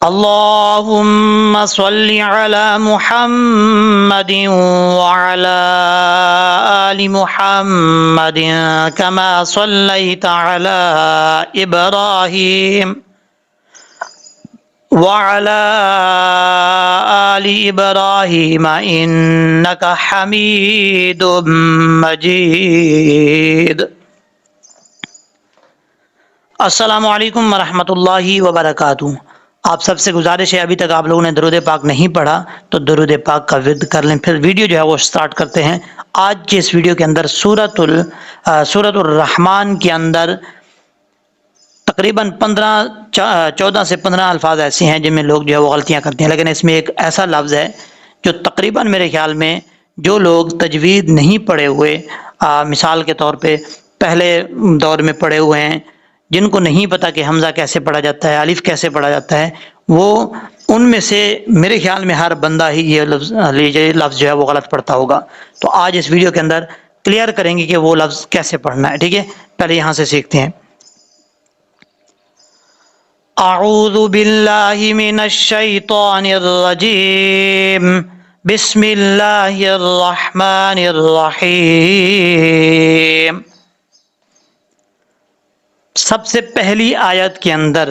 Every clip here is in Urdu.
اللهم صل على محمد وعلى آل محمد كما صليت على إبراهيم وعلى آل إبراهيم إنك حميد مجيد. السلام علیکم ورحمۃ اللہ وبرکاتہ. آپ سب سے گزارش ہے، ابھی تک آپ لوگوں نے درود پاک نہیں پڑھا تو درود پاک کا ورد کر لیں. پھر ویڈیو جو ہے وہ سٹارٹ کرتے ہیں. آج کے اس ویڈیو کے اندر سورۃ الرحمن کے اندر تقریباً 14 سے 15 الفاظ ایسے ہیں جن میں لوگ جو ہے وہ غلطیاں کرتے ہیں، لیکن اس میں ایک ایسا لفظ ہے جو تقریباً میرے خیال میں جو لوگ تجوید نہیں پڑھے ہوئے، مثال کے طور پہ پہلے دور میں پڑھے ہوئے ہیں، جن کو نہیں پتا کہ حمزہ کیسے پڑھا جاتا ہے، الف کیسے پڑھا جاتا ہے، وہ ان میں سے میرے خیال میں ہر بندہ ہی یہ لفظ جو ہے وہ غلط پڑھتا ہوگا. تو آج اس ویڈیو کے اندر کلیئر کریں گے کہ وہ لفظ کیسے پڑھنا ہے. ٹھیک ہے، پہلے یہاں سے سیکھتے ہیں. اعوذ باللہ من الشیطان الرجیم، بسم اللہ الرحمن الرحیم. سب سے پہلی آیت کے اندر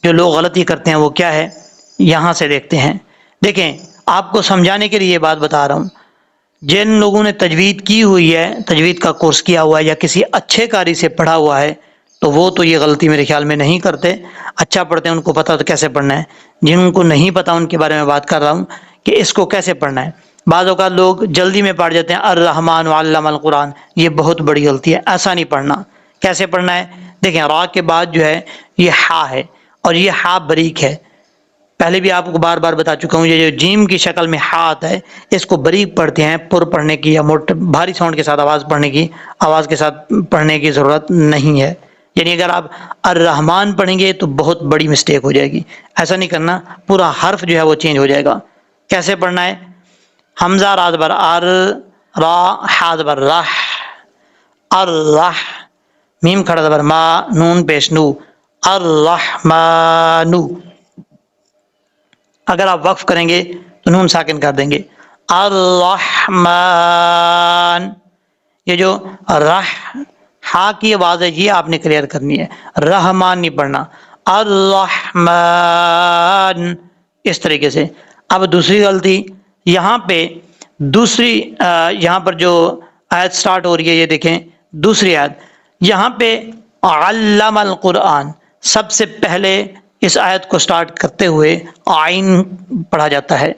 جو لوگ غلطی کرتے ہیں وہ کیا ہے، یہاں سے دیکھتے ہیں. دیکھیں، آپ کو سمجھانے کے لیے یہ بات بتا رہا ہوں. جن لوگوں نے تجوید کی ہوئی ہے، تجوید کا کورس کیا ہوا ہے یا کسی اچھے قاری سے پڑھا ہوا ہے، تو وہ تو یہ غلطی میرے خیال میں نہیں کرتے. اچھا پڑھتے ہیں، ان کو پتہ تو کیسے پڑھنا ہے. جن کو نہیں پتہ ان کے بارے میں بات کر رہا ہوں کہ اس کو کیسے پڑھنا ہے. بعض اوقات لوگ جلدی میں پڑھ جاتے ہیں الرحمن علم القرآن، یہ بہت بڑی غلطی ہے. ایسا نہیں پڑھنا. کیسے پڑھنا ہے؟ دیکھیں، را کے بعد جو ہے یہ ہا ہے، اور یہ ہا باریک ہے. پہلے بھی آپ کو بار بار بتا چکا ہوں، یہ جو جیم کی شکل میں ہا آتا ہے اس کو باریک پڑھتے ہیں. پر پڑھنے کی یا بھاری ساؤنڈ کے ساتھ آواز کے ساتھ پڑھنے کی ضرورت نہیں ہے. یعنی اگر آپ الرحمن پڑھیں گے تو بہت بڑی مسٹیک ہو جائے گی. ایسا نہیں کرنا، پورا حرف جو ہے وہ چینج ہو جائے گا. کیسے پڑھنا ہے؟ حمزہ راد بر ار، را حاد بر رح، الرح، میم کھڑا زبر ما، نون پیش نو، الرحمن. اگر آپ وقف کریں گے تو نون ساکن کر دیں گے، الرحمن. یہ جو رح ہا کی آواز ہے یہ آپ نے کلیئر کرنی ہے، رحمان نہیں پڑھنا، الرحمن اس طریقے سے. اب دوسری غلطی یہاں پہ، یہاں پر جو آیت سٹارٹ ہو رہی ہے، یہ دیکھیں دوسری آیت، یہاں پہ علم القرآن، سب سے پہلے اس آیت کو سٹارٹ کرتے ہوئے آئین پڑھا جاتا ہے.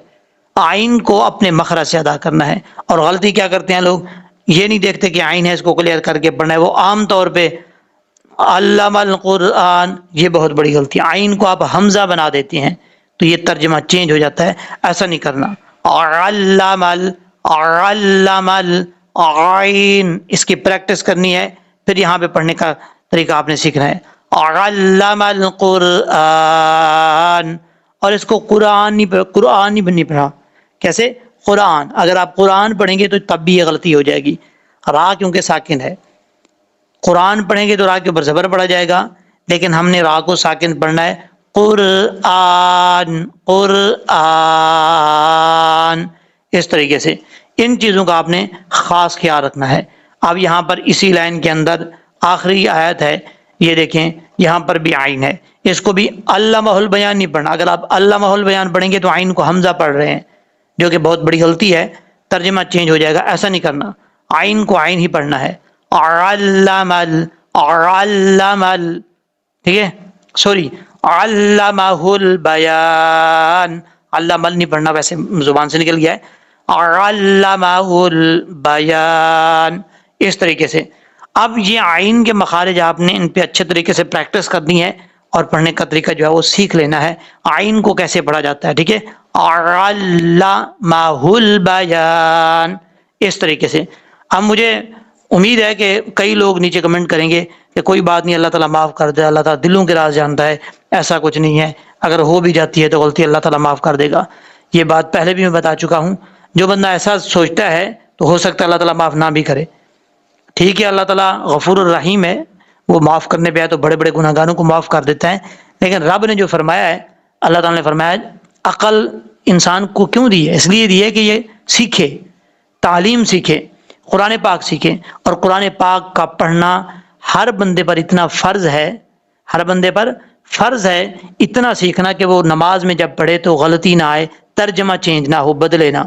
آئین کو اپنے مخرج سے ادا کرنا ہے. اور غلطی کیا کرتے ہیں لوگ، یہ نہیں دیکھتے کہ آئین ہے، اس کو کلیئر کر کے پڑھنا ہے. وہ عام طور پہ علم القرآن، یہ بہت بڑی غلطی ہے. آئین کو آپ حمزہ بنا دیتے ہیں تو یہ ترجمہ چینج ہو جاتا ہے. ایسا نہیں کرنا. علم العین، اس کی پریکٹس کرنی ہے، پھر یہاں پہ پڑھنے کا طریقہ آپ نے سیکھنا ہے. علم القرآن، اور اس کو قرآن نہیں پڑھا. کیسے؟ قرآن. اگر آپ قرآن پڑھیں گے تو تب بھی یہ غلطی ہو جائے گی. را کیونکہ ساکن ہے، قرآن پڑھیں گے تو را کے اوپر زبر پڑا جائے گا، لیکن ہم نے را کو ساکن پڑھنا ہے. قرآن، قرآن، اس طریقے سے. ان چیزوں کا آپ نے خاص خیال رکھنا ہے. اب یہاں پر اسی لائن کے اندر آخری آیت ہے، یہ دیکھیں یہاں پر بھی آئین ہے، اس کو بھی علامہ البیان نہیں پڑھنا. اگر آپ علامہ البیان پڑھیں گے تو آئین کو حمزہ پڑھ رہے ہیں، جو کہ بہت بڑی غلطی ہے، ترجمہ چینج ہو جائے گا. ایسا نہیں کرنا، آئین کو آئین ہی پڑھنا ہے. علم، ٹھیک ہے، سوری، علمہ البیان، علامہ نہیں پڑھنا، ویسے زبان سے نکل گیا ہے. علمہ البیان، اس طریقے سے. اب یہ آئین کے مخارج آپ نے ان پہ اچھے طریقے سے پریکٹس کرنی ہے اور پڑھنے کا طریقہ جو ہے وہ سیکھ لینا ہے. آئین کو کیسے پڑھا جاتا ہے، ٹھیک ہے، علمہ البیان، اس طریقے سے. اب مجھے امید ہے کہ کئی لوگ نیچے کمنٹ کریں گے کہ کوئی بات نہیں، اللہ تعالیٰ معاف کر دے، اللہ تعالیٰ دلوں کے راز جانتا ہے. ایسا کچھ نہیں ہے، اگر ہو بھی جاتی ہے تو غلطی اللہ تعالیٰ معاف کر دے گا. یہ بات پہلے بھی میں بتا چکا ہوں. جو بندہ ایسا سوچتا ہے تو ہو سکتا ہے اللہ تعالیٰ معاف نہ بھی کرے. ٹھیک ہے، اللہ تعالیٰ غفور الرحیم ہے، وہ معاف کرنے پہ ہے تو بڑے بڑے گناہ گاروں کو معاف کر دیتا ہے. لیکن رب نے جو فرمایا ہے اللہ تعالیٰ نے فرمایا عقل انسان کو کیوں دی ہے؟ اس لیے دی ہے کہ یہ سیکھے، تعلیم سیکھے، قرآن پاک سیکھے، اور قرآن پاک کا پڑھنا ہر بندے پر اتنا فرض ہے، ہر بندے پر فرض ہے اتنا سیکھنا کہ وہ نماز میں جب پڑھے تو غلطی نہ آئے، ترجمہ چینج نہ ہو، بدلے نہ،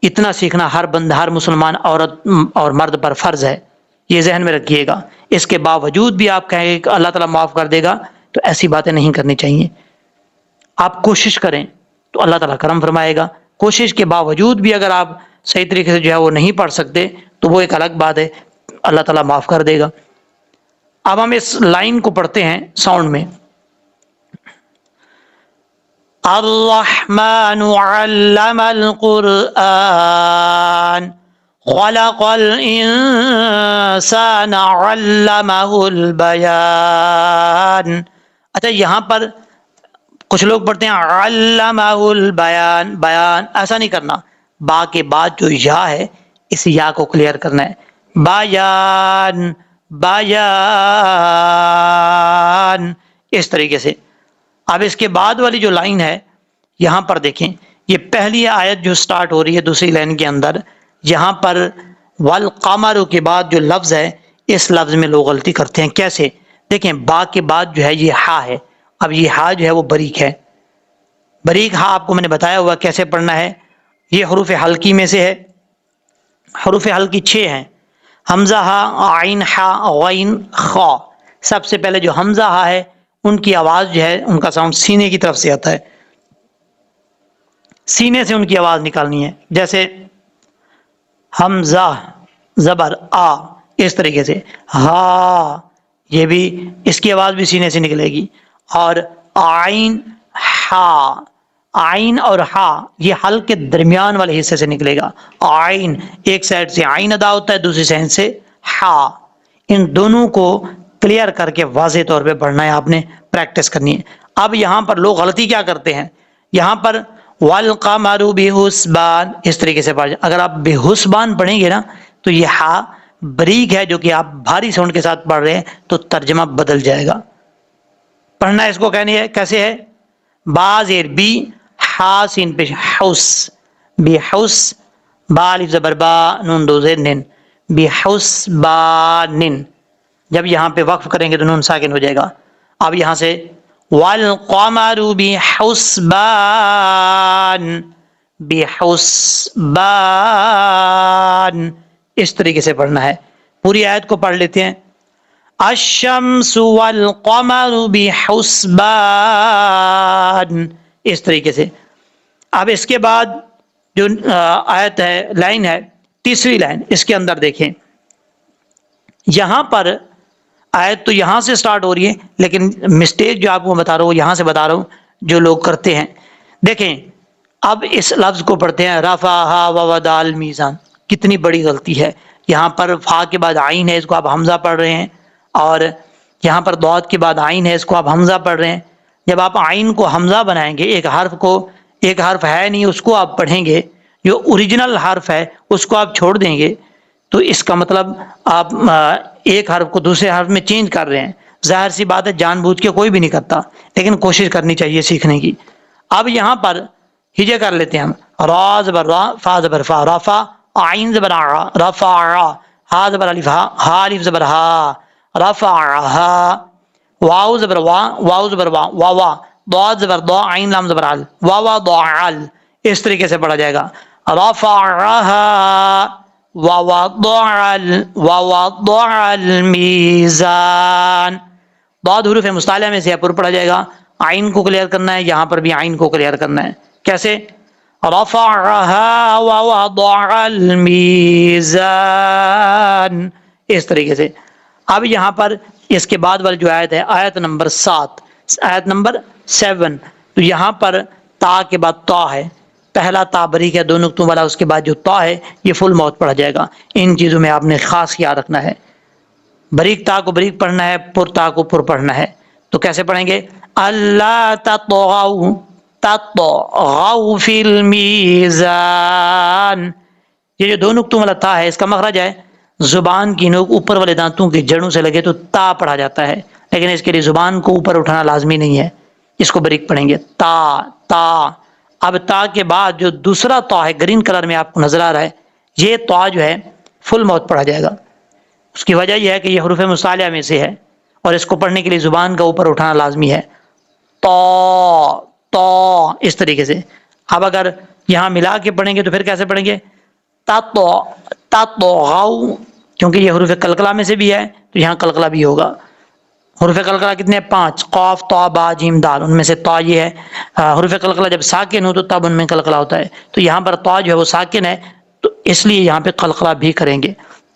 اتنا سیکھنا ہر بندہ، ہر مسلمان عورت اور مرد پر فرض ہے، یہ ذہن میں رکھیے گا۔ اس کے باوجود بھی آپ کہیں کہ اللہ تعالیٰ معاف کر دے گا، تو ایسی باتیں نہیں کرنی چاہیے۔ آپ کوشش کریں تو اللہ تعالیٰ کرم فرمائے گا، کوشش کے باوجود بھی اگر آپ صحیح طریقے سے جو ہے وہ نہیں پڑھ سکتے تو وہ ایک الگ بات ہے، اللہ تعالیٰ معاف کر دے گا۔ اب ہم اس لائن کو پڑھتے ہیں ساؤنڈ میں۔ الرحمن علم القرآن خلق الانسان علمہ البیان۔ اچھا یہاں پر کچھ لوگ پڑھتے ہیں علمہ البیان، بیان ایسا نہیں کرنا، با کے بعد جو یا ہے اس یا کو کلیئر کرنا ہے، بیان بیان، اس طریقے سے۔ اب اس کے بعد والی جو لائن ہے یہاں پر دیکھیں، یہ پہلی آیت جو سٹارٹ ہو رہی ہے دوسری لائن کے اندر، یہاں پر والقمر کے بعد جو لفظ ہے اس لفظ میں لوگ غلطی کرتے ہیں۔ کیسے؟ دیکھیں با کے بعد جو ہے یہ ہا ہے، اب یہ ہا جو ہے وہ بریک ہے، بریک ہا آپ کو میں نے بتایا ہوا کیسے پڑھنا ہے، یہ حروف حلقی میں سے ہے، حروف حلقی 6 ہیں، حمزہ ہا، عین ہا، غین خا۔ سب سے پہلے جو حمزہ ہا ہے ان کی آواز جو ہے ان کا ساؤنڈ سینے کی طرف سے آتا ہے، سینے سے ان کی آواز نکالنی ہے، جیسے حمزہ زبر آ، اس طریقے سے ہا، یہ بھی اس کی آواز بھی سینے سے نکلے گی، اور عین ہا، عین اور ہا یہ حلق کے درمیان والے حصے سے نکلے گا، عین ایک سائڈ سے عین ادا ہوتا ہے، دوسری سائڈ سے ہا، ان دونوں کو کلیئر کر کے واضح طور پہ پڑھنا ہے، آپ نے پریکٹس کرنی ہے۔ اب یہاں پر لوگ غلطی کیا کرتے ہیں، یہاں پر والقمر بحسبان اس طریقے سے پڑھ، اگر آپ بحسبان پڑھیں گے نا تو یہ ہا بریک ہے جو کہ آپ بھاری ساؤنڈ کے ساتھ پڑھ رہے ہیں تو ترجمہ بدل جائے گا۔ پڑھنا اس کو کہنی ہے کیسے ہے، با زیر بی، ہا سین پیش حس، بحس، با الف زبر با، نون دو زیر نن، بحسبان۔ جب یہاں پہ وقف کریں گے تو نون ساکن ہو جائے گا۔ اب یہاں سے والقمر بحسبان، بحسبان، اس طریقے سے پڑھنا ہے۔ پوری آیت کو پڑھ لیتے ہیں، الشمس والقمر بحسبان، اس طریقے سے۔ اب اس کے بعد جو آیت ہے، لائن ہے، تیسری لائن، اس کے اندر دیکھیں، یہاں پر آیت تو یہاں سے سٹارٹ ہو رہی ہے لیکن مسٹیک جو آپ کو بتا رہا ہوں یہاں سے بتا رہا ہوں جو لوگ کرتے ہیں۔ دیکھیں اب اس لفظ کو پڑھتے ہیں رفعہ ووضع المیزان، کتنی بڑی غلطی ہے، یہاں پر فا کے بعد عین ہے، اس کو آپ حمزہ پڑھ رہے ہیں، اور یہاں پر ضاد کے بعد عین ہے، اس کو آپ حمزہ پڑھ رہے ہیں۔ جب آپ عین کو حمزہ بنائیں گے، ایک حرف کو، ایک حرف ہے نہیں اس کو آپ پڑھیں گے، جو اوریجنل حرف ہے اس کو آپ چھوڑ دیں گے، تو اس کا مطلب آپ ایک حرف کو دوسرے حرف میں چینج کر رہے ہیں۔ ظاہر سی بات ہے جان بوجھ کے کوئی بھی نہیں کرتا، لیکن کوشش کرنی چاہیے سیکھنے کی۔ اب یہاں پر ہجے کر لیتے ہیں ہم، را زبر را، فا زبر فا، رفع، عین زبر ع، رفع، ہا زبر الف ہا، ہا الف زبر ہا، رفع ہا، واو زبر وا، واو زبر وا، واوا، ضاد زبر ضا، عین لام زبر عل، واوا ضاعل، اس طریقے سے پڑھا جائے گا، رفعہا ووضع المیزان۔ بعض حروف مستعلیہ میں سے پر پڑھا جائے گا، عین کو کلیئر کرنا ہے، یہاں پر بھی عین کو کلیئر کرنا ہے، کیسے، رفعہا ووضع المیزان، اس طریقے سے۔ اب یہاں پر اس کے بعد والی جو آیت ہے، آیت نمبر 7، آیت نمبر 7، تو یہاں پر تا کے بعد تا ہے، پہلا تا بریک ہے، دو نقطوں والا، اس کے بعد جو تا ہے یہ فل موت پڑھا جائے گا۔ ان چیزوں میں آپ نے خاص خیال رکھنا ہے، بریک تا کو بریک پڑھنا ہے، پر تا کو پر پڑھنا ہے۔ تو کیسے پڑھیں گے، اللہ تطغوا، تطغوا فی المیزان، یہ جو دو نقطوں والا تا ہے اس کا مخرج ہے، زبان کی نوک اوپر والے دانتوں کی جڑوں سے لگے تو تا پڑھا جاتا ہے، لیکن اس کے لیے زبان کو اوپر اٹھانا لازمی نہیں ہے، اس کو بریک پڑھیں گے تا تا. اب تا کے بعد جو دوسرا تا ہے گرین کلر میں آپ کو نظر آ رہا ہے, یہ تا جو ہے فل ماؤتھ پڑھا جائے گا. اس کی وجہ یہ ہے کہ یہ حروف مصالحہ میں سے ہے اور اس کو پڑھنے کے لیے زبان کا اوپر اٹھانا لازمی ہے. تو تو اس طریقے سے. اب اگر یہاں ملا کے پڑھیں گے تو پھر کیسے پڑھیں گے؟ تطغوا, کیونکہ یہ حروف قلقلہ میں سے بھی ہے تو یہاں قلقلہ بھی ہوگا. حروف قلقلہ کتنے ہیں؟ 5. قاف طا با جیم دال, ان میں سے طا یہ ہے. حروف قلقلہ جب ساکن ہو تو تب ان میں قلقلہ ہوتا ہے, تو یہاں پر طا جو ہے وہ ساکن ہے تو اس لیے یہاں پہ قلقلہ بھی کریں گے.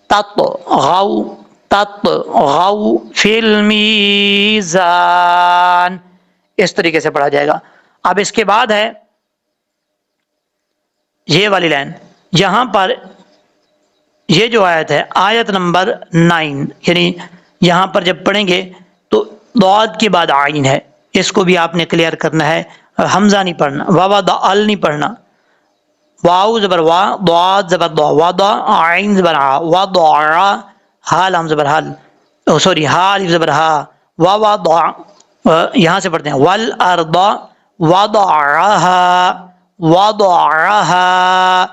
تطغوا تطغوا فی المیزان, اس طریقے سے پڑھا جائے گا. اب اس کے بعد ہے یہ والی لائن, یہاں پر یہ جو آیت ہے آیت نمبر 9, یعنی یہاں پر جب پڑھیں گے تو ضاد کے بعد عین ہے, اس کو بھی آپ نے کلیئر کرنا ہے. حمزہ نہیں پڑھنا, واو دا ال نہیں پڑھنا. واو زبر وا, ضاد زبر ضا, وضع عین زبر ع, وضع ہا لام زبر حال, سوری ہا الف زبر ہا, وضع, یہاں سے پڑھتے ہیں والارض وضعها وضعها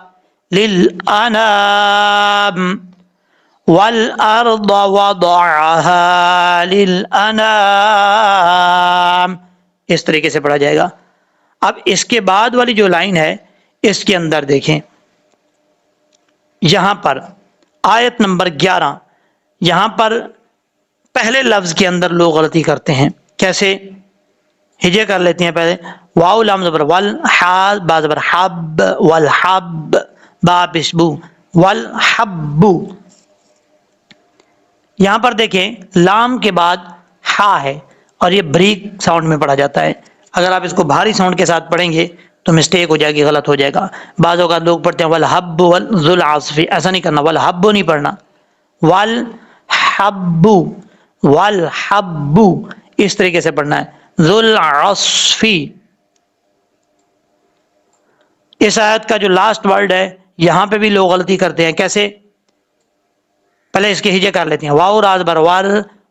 للانام والارض وضعها للانام, اس طریقے سے پڑھا جائے گا. اب اس کے بعد والی جو لائن ہے اس کے اندر دیکھیں, یہاں پر آیت نمبر 11, یہاں پر پہلے لفظ کے اندر لوگ غلطی کرتے ہیں. کیسے؟ ہجے کر لیتے ہیں پہلے. واو لام زبر ول, حا با زبر حب, والحب با بشبو, والحب. یہاں پر دیکھیں لام کے بعد ہا ہے اور یہ بریک ساؤنڈ میں پڑھا جاتا ہے. اگر آپ اس کو بھاری ساؤنڈ کے ساتھ پڑھیں گے تو مسٹیک ہو جائے گی, غلط ہو جائے گا. بعض اوقات لوگ پڑھتے ہیں والحب والذو العصف, ایسا نہیں کرنا, والحب نہیں پڑھنا, والحب والحب اس طریقے سے پڑھنا ہے. ذو العصف. اس آیت کا جو لاسٹ ورڈ ہے یہاں پہ بھی لوگ غلطی کرتے ہیں. کیسے؟ پہلے اس کے ہجے کر لیتے ہیں. واو راز بر وار,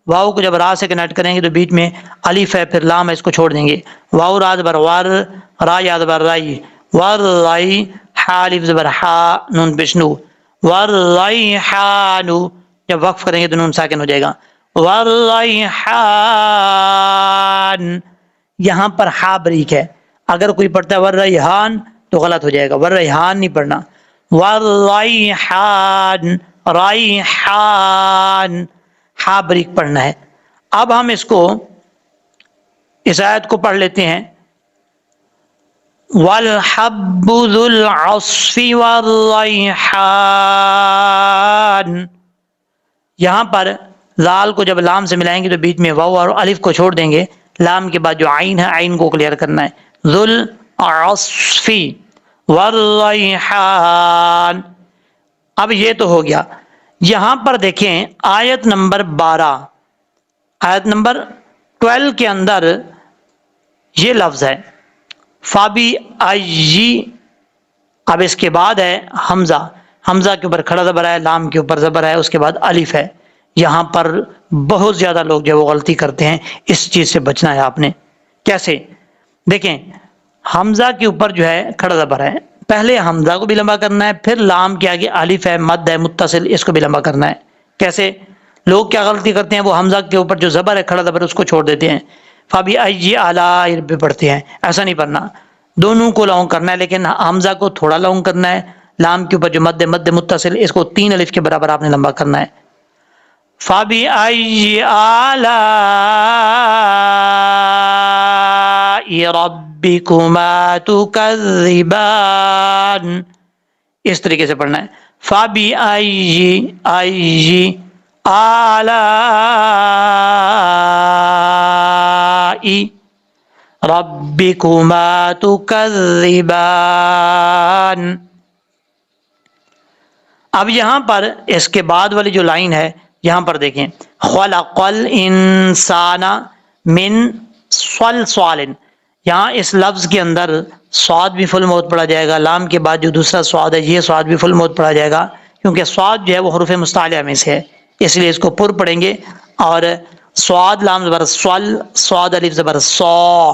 واو کو جب را سے کنیکٹ کریں گے تو بیچ میں الف ہے پھر لام ہے, اس کو چھوڑ دیں گے. واو راز بر وار, را یاد بر رائی, ور رائی, حا الف زبر حا, نون بشنو, ور رائی حانو, جب وقف کریں گے تو نون ساکن ہو جائے گا. ور رائی حان, یہاں پر ہا بریک ہے. اگر کوئی پڑھتا ہے ور ریحان تو غلط ہو جائے گا, ور ریحان نہیں پڑھنا. ور ریحان, ریحان, ہا بریک پڑھنا ہے. اب ہم اس کو اس آیت کو پڑھ لیتے ہیں. والحب ذو العصف والریحان, یہاں پر زال کو جب لام سے ملائیں گے تو بیچ میں واو اور الف کو چھوڑ دیں گے. لام کے بعد جو عین ہے عین کو کلیئر کرنا ہے. ذو العصف والریحان. اب یہ تو ہو گیا. یہاں پر دیکھیں آیت نمبر 12, آیت نمبر 12 کے اندر یہ لفظ ہے فابی آئی. اب اس کے بعد ہے حمزہ, حمزہ کے اوپر کھڑا زبر ہے, لام کے اوپر زبر ہے, اس کے بعد الف ہے. یہاں پر بہت زیادہ لوگ جو وہ غلطی کرتے ہیں, اس چیز سے بچنا ہے آپ نے. کیسے؟ دیکھیں حمزہ کے اوپر جو ہے کھڑا زبر ہے, پہلے حمزہ کو بھی لمبا کرنا ہے, پھر لام کے آگے الف ہے, مد ہے متصل, اس کو بھی لمبا کرنا ہے. کیسے؟ لوگ کیا غلطی کرتے ہیں, وہ حمزہ کے اوپر جو زبر ہے کھڑا زبر اس کو چھوڑ دیتے ہیں, فابی آئی آلائی پہ پڑھتے ہیں. ایسا نہیں پڑھنا, دونوں کو لانگ کرنا ہے, لیکن حمزہ کو تھوڑا لانگ کرنا ہے. لام کے اوپر جو مد متصل, اس کو 3 الف کے برابر آپ نے لمبا کرنا ہے. فابی آئی آلائی ربکما تکذبان, اس طریقے سے پڑھنا ہے. فابی آئی آلائی ربکما تکذبان. اب یہاں پر اس کے بعد والی جو لائن ہے یہاں پر دیکھیں خلق الانسان من صلصال, یہاں اس لفظ کے اندر صاد بھی فل موت پڑھا جائے گا. لام کے بعد جو دوسرا صاد ہے یہ صاد بھی فل موت پڑھا جائے گا, کیونکہ صاد جو ہے وہ حروف مستعلیہ میں سے ہے, اس لیے اس کو پر پڑھیں گے. اور صاد لام زبر صل, صاد الف زبر صا,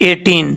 18,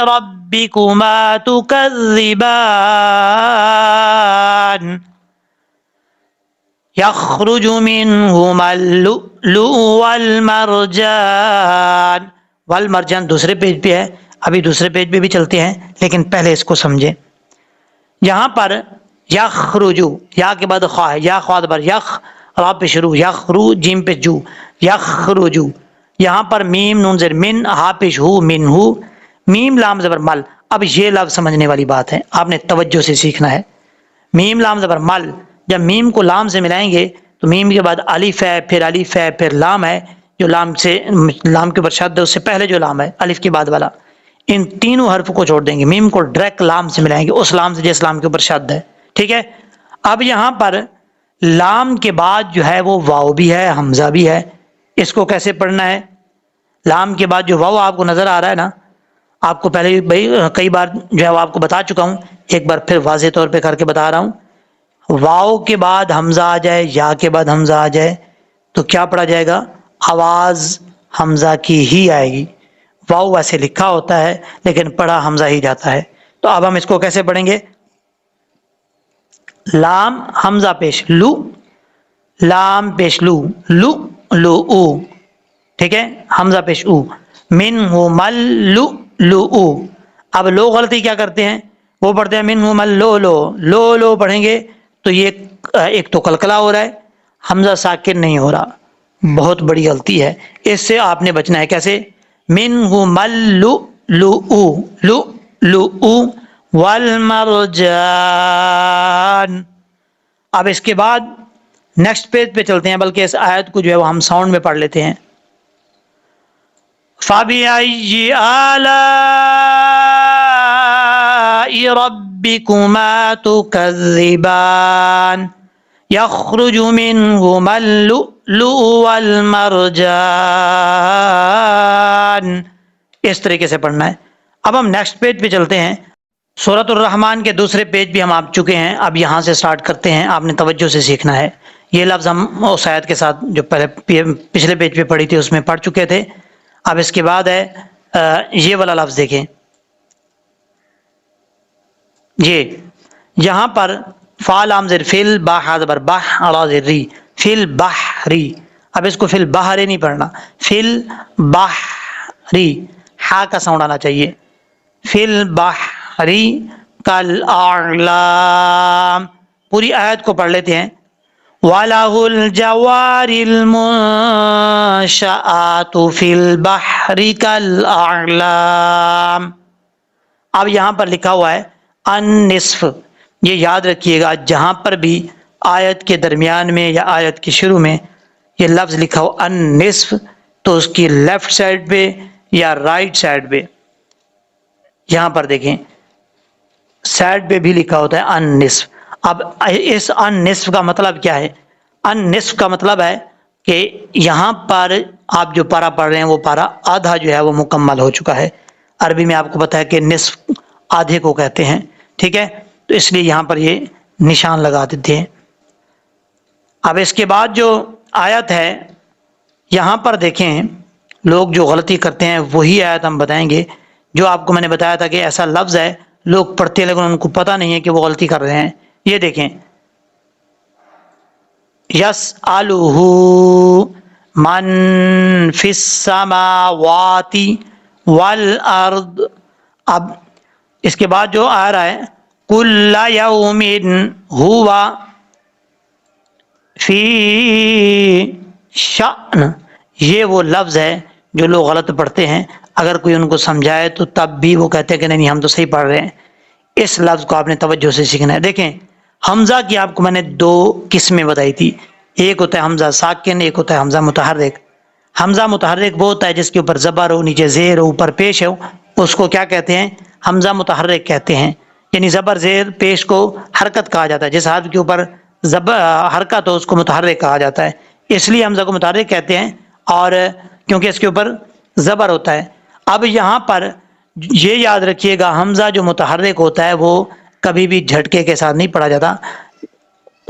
ربكما تكذبان يخرج منهما اللؤلؤ والمرجان. والمرجان دوسرے پیج پہ ہے, ابھی دوسرے پیج پہ بھی چلتے ہیں, لیکن پہلے اس کو سمجھیں. یہاں پر یخرجو, یا کے بعد خواہ ہے, یا خواہ بر, یخ را پہ شروع, یخرو جیم پہ جو, یخرجو. یہاں پر میم نون زیر من, ہا پیش ہو, من ہو, میم لام زبر مل. اب یہ لفظ سمجھنے والی بات ہے, آپ نے توجہ سے سیکھنا ہے. میم لام زبر مل, جب میم کو لام سے ملائیں گے تو میم کے بعد الف ہے, پھر الف ہے, پھر لام ہے, جو لام کے اوپر شد ہے, اس سے پہلے جو لام ہے الف کے بعد والا, ان تینوں حرف کو چھوڑ دیں گے, میم کو ڈائریکٹ لام سے ملائیں گے, اس لام سے جس لام کے اوپر شد ہے. ٹھیک ہے. اب یہاں پر لام کے بعد جو ہے وہ واو بھی ہے, حمزہ بھی ہے. اس کو کیسے پڑھنا ہے؟ لام کے بعد جو واو آپ کو نظر آ رہا ہے نا, آپ کو پہلے بھائی کئی بار جو ہے وہ آپ کو بتا چکا ہوں, ایک بار پھر واضح طور پہ کر کے بتا رہا ہوں. واو کے بعد حمزہ آ جائے, یا کے بعد حمزہ آ جائے تو کیا پڑھا جائے گا؟ آواز حمزہ کی ہی آئے گی. واو ویسے لکھا ہوتا ہے لیکن پڑھا حمزہ ہی جاتا ہے. تو اب ہم اس کو کیسے پڑھیں گے؟ لام حمزہ پیش لو, لام پیش لو, لو لو او. ٹھیک ہے, حمزہ پیش او, من ہو مل لو لو او. اب لو غلطی کیا کرتے ہیں, وہ پڑھتے ہیں من ہو مل لو لو, لو لو پڑھیں گے تو یہ ایک تو کلکلا ہو رہا ہے, حمزہ ساکن نہیں ہو رہا, بہت بڑی غلطی ہے. اس سے آپ نے بچنا ہے. کیسے؟ من ہو مل لو لو او, لو لو او والمرجان. اب اس کے بعد نیکسٹ پیج پہ چلتے ہیں, بلکہ اس آیت کو جو ہے وہ ہم ساؤنڈ میں پڑھ لیتے ہیں. فَبِأَيِّ آلَاءِ رَبِّكُمَا تُكَذِّبَانِ يَخْرُجُ مِنْهُمَا اللُّؤْلُؤُ وَالْمَرْجَانُ. اس طریقے سے پڑھنا ہے. اب ہم نیکسٹ پیج پہ چلتے ہیں. سورۃ الرحمن کے دوسرے پیج بھی ہم آپ چکے ہیں, اب یہاں سے سٹارٹ کرتے ہیں. آپ نے توجہ سے سیکھنا ہے. یہ لفظ ہم اس آیت کے ساتھ جو پہلے پچھلے پیج پہ پڑھی تھی اس میں پڑھ چکے تھے. اب اس کے بعد ہے یہ والا لفظ دیکھیں, یہ یہاں پر فا لام زیر فل با ہا زبر بہ را زیر ری, فل بحری. اب اس کو فل بحری نہیں پڑھنا, فل بحری, ہا کا ساؤنڈ آنا چاہیے. فل بحری کل اعلام. پوری آیت کو پڑھ لیتے ہیں. وَلَهُ الْجَوَارِ الْمُنشَآتُ فِي الْبَحْرِ كَالْأَعْلَامِ. اب یہاں پر لکھا ہوا ہے النصف. یہ یاد رکھیے گا, جہاں پر بھی آیت کے درمیان میں یا آیت کے شروع میں یہ لفظ لکھا ہو النصف, تو اس کی لیفٹ سائڈ پہ یا رائٹ سائڈ پہ, یہاں پر دیکھیں سائڈ پہ بھی لکھا ہوتا ہے النصف. اب اس النصف کا مطلب کیا ہے؟ النصف کا مطلب ہے کہ یہاں پر آپ جو پارا پڑھ رہے ہیں وہ پارا آدھا جو ہے وہ مکمل ہو چکا ہے. عربی میں آپ کو پتا ہے کہ نصف آدھے کو کہتے ہیں. ٹھیک ہے, تو اس لیے یہاں پر یہ نشان لگا دیتے ہیں. اب اس کے بعد جو آیت ہے یہاں پر دیکھیں, لوگ جو غلطی کرتے ہیں وہی آیت ہم بتائیں گے. جو آپ کو میں نے بتایا تھا کہ ایسا لفظ ہے لوگ پڑھتے ہیں لیکن ان کو پتہ نہیں ہے کہ وہ غلطی کر رہے ہیں. یہ دیکھیں یسألہ من فی السماوات والارض. اب اس کے بعد جو آ رہا ہے کل یوم ہوا فی شأن, یہ وہ لفظ ہے جو لوگ غلط پڑھتے ہیں. اگر کوئی ان کو سمجھائے تو تب بھی وہ کہتے ہیں کہ نہیں ہم تو صحیح پڑھ رہے ہیں. اس لفظ کو آپ نے توجہ سے سیکھنا ہے. دیکھیں حمزہ کی آپ کو میں نے دو قسمیں بتائی تھی, ایک ہوتا ہے حمزہ ساکن, ایک ہوتا ہے حمزہ متحرک. حمزہ متحرک وہ ہوتا ہے جس کے اوپر زبر ہو, نیچے زیر ہو, اوپر پیش ہو, اس کو کیا کہتے ہیں؟ حمزہ متحرک کہتے ہیں. یعنی زبر زیر پیش کو حرکت کہا جاتا ہے, جس حرف کے اوپر حرکت ہو اس کو متحرک کہا جاتا ہے. اس لیے حمزہ کو متحرک کہتے ہیں, اور کیونکہ اس کے اوپر زبر ہوتا ہے. اب یہاں پر یہ یاد رکھیے گا حمزہ جو متحرک ہوتا ہے وہ کبھی بھی جھٹکے کے ساتھ نہیں پڑھا جاتا,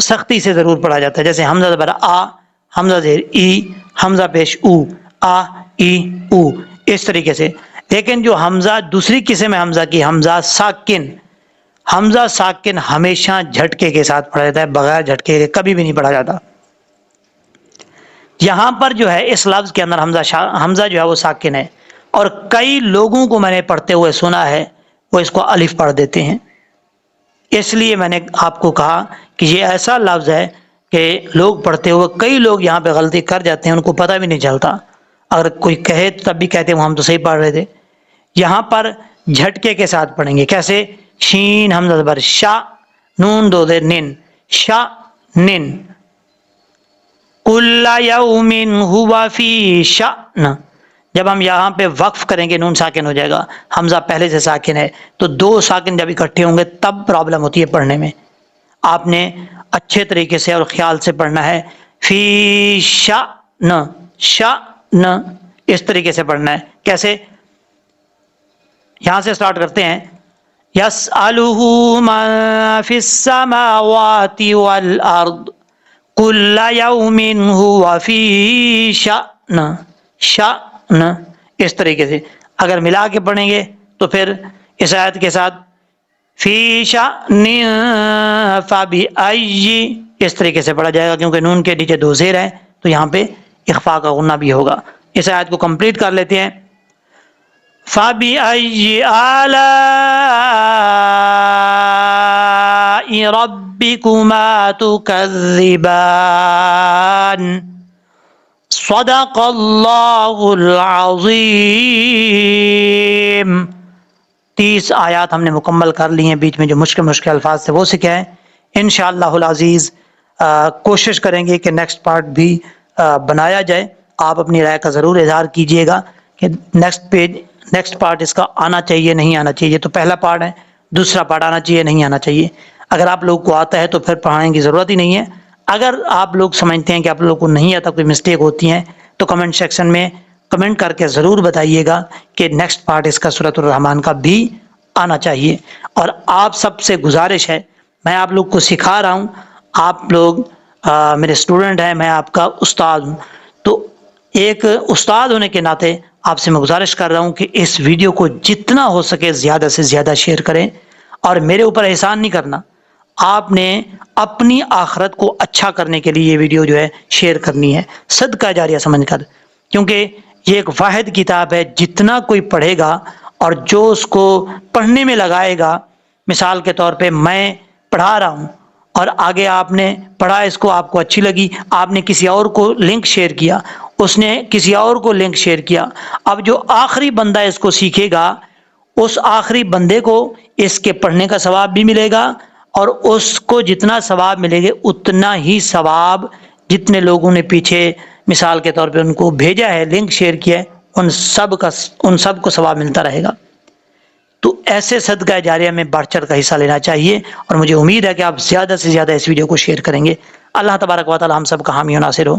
سختی سے ضرور پڑھا جاتا ہے. جیسے حمزہ زبر آ, حمزہ زیر ای, حمزہ پیش او, آ ای او, اس طریقے سے. لیکن جو حمزہ دوسری قسم ہے حمزہ کی، حمزہ ساکن ہمیشہ جھٹکے کے ساتھ پڑھا جاتا ہے، بغیر جھٹکے کے کبھی بھی نہیں پڑھا جاتا۔ یہاں پر جو ہے اس لفظ کے اندر حمزہ جو ہے وہ ساکن ہے، اور کئی لوگوں کو میں نے پڑھتے ہوئے سنا ہے وہ اس کو الف پڑھ دیتے ہیں۔ اس لیے میں نے آپ کو کہا کہ یہ ایسا لفظ ہے کہ لوگ پڑھتے ہوئے کئی لوگ یہاں پہ غلطی کر جاتے ہیں، ان کو پتہ بھی نہیں چلتا، اگر کوئی کہے تب بھی کہتے ہیں ہم تو صحیح پڑھ رہے تھے۔ یہاں پر جھٹکے کے ساتھ پڑھیں گے، کیسے؟ شین حمزہ زبر شا، نون دو زیر نن، شا نن، کل یوم ہوا فی شأن۔ جب ہم یہاں پہ وقف کریں گے نون ساکن ہو جائے گا، حمزہ پہلے سے ساکن ہے، تو دو ساکن جب اکٹھے ہوں گے تب پرابلم ہوتی ہے پڑھنے میں۔ آپ نے اچھے طریقے سے اور خیال سے پڑھنا ہے، فی شأن، شأن، اس طریقے سے پڑھنا ہے۔ کیسے؟ یہاں سے سٹارٹ کرتے ہیں، یسألہ من فی السماوات والارض کل یوم ہوا فی شأن، شأن، اس طریقے سے۔ اگر ملا کے پڑھیں گے تو پھر اس آیت کے ساتھ فی شأن فبأی، اس طریقے سے پڑھا جائے گا، کیونکہ نون کے نیچے دو زیر ہیں تو یہاں پہ اخفاء کا غنہ بھی ہوگا۔ اس آیت کو کمپلیٹ کر لیتے ہیں، فَبِأَيِّ آلَاءِ رَبِّكُمَا تُكَذِّبَانِ، صدق اللہ العظیم۔ 30 آیات ہم نے مکمل کر لی ہیں، بیچ میں جو مشکل الفاظ تھے وہ سیکھے ہیں۔ انشاءاللہ العزیز کوشش کریں گے کہ نیکسٹ پارٹ بھی بنایا جائے۔ آپ اپنی رائے کا ضرور اظہار کیجئے گا کہ نیکسٹ پارٹ اس کا آنا چاہیے نہیں آنا چاہیے۔ یہ تو پہلا پارٹ ہے، دوسرا پارٹ آنا چاہیے نہیں آنا چاہیے۔ اگر آپ لوگ کو آتا ہے تو پھر پڑھانے کی ضرورت ہی نہیں ہے۔ اگر آپ لوگ سمجھتے ہیں کہ آپ لوگوں کو نہیں آتا، کوئی مسٹیک ہوتی ہیں، تو کمنٹ سیکشن میں کمنٹ کر کے ضرور بتائیے گا کہ نیکسٹ پارٹ اس کا سورۃ الرحمن کا بھی آنا چاہیے۔ اور آپ سب سے گزارش ہے، میں آپ لوگ کو سکھا رہا ہوں، آپ لوگ میرے اسٹوڈنٹ ہیں، میں آپ کا استاد ہوں، تو ایک استاد ہونے کے ناطے آپ سے میں گزارش کر رہا ہوں کہ اس ویڈیو کو جتنا ہو سکے زیادہ سے زیادہ شیئر کریں، اور میرے اوپر احسان نہیں کرنا، آپ نے اپنی آخرت کو اچھا کرنے کے لیے یہ ویڈیو جو ہے شیئر کرنی ہے، صدقہ جاریہ سمجھ کر، کیونکہ یہ ایک واحد کتاب ہے، جتنا کوئی پڑھے گا اور جو اس کو پڑھنے میں لگائے گا، مثال کے طور پہ میں پڑھا رہا ہوں اور آگے آپ نے پڑھا، اس کو آپ کو اچھی لگی، آپ نے کسی اور کو لنک شیئر کیا، اس نے کسی اور کو لنک شیئر کیا، اب جو آخری بندہ اس کو سیکھے گا، اس آخری بندے کو اس کے پڑھنے کا ثواب بھی ملے گا، اور اس کو جتنا ثواب ملے گا اتنا ہی ثواب جتنے لوگوں نے پیچھے مثال کے طور پہ ان کو بھیجا ہے، لنک شیئر کیا ہے، ان سب کو ثواب ملتا رہے گا۔ تو ایسے صدقہ جاریہ میں بڑھ چڑھ کا حصہ لینا چاہیے، اور مجھے امید ہے کہ آپ زیادہ سے زیادہ اس ویڈیو کو شیئر کریں گے۔ اللہ تبارک و تعالی ہم سب کا حامی و ناصر ہو۔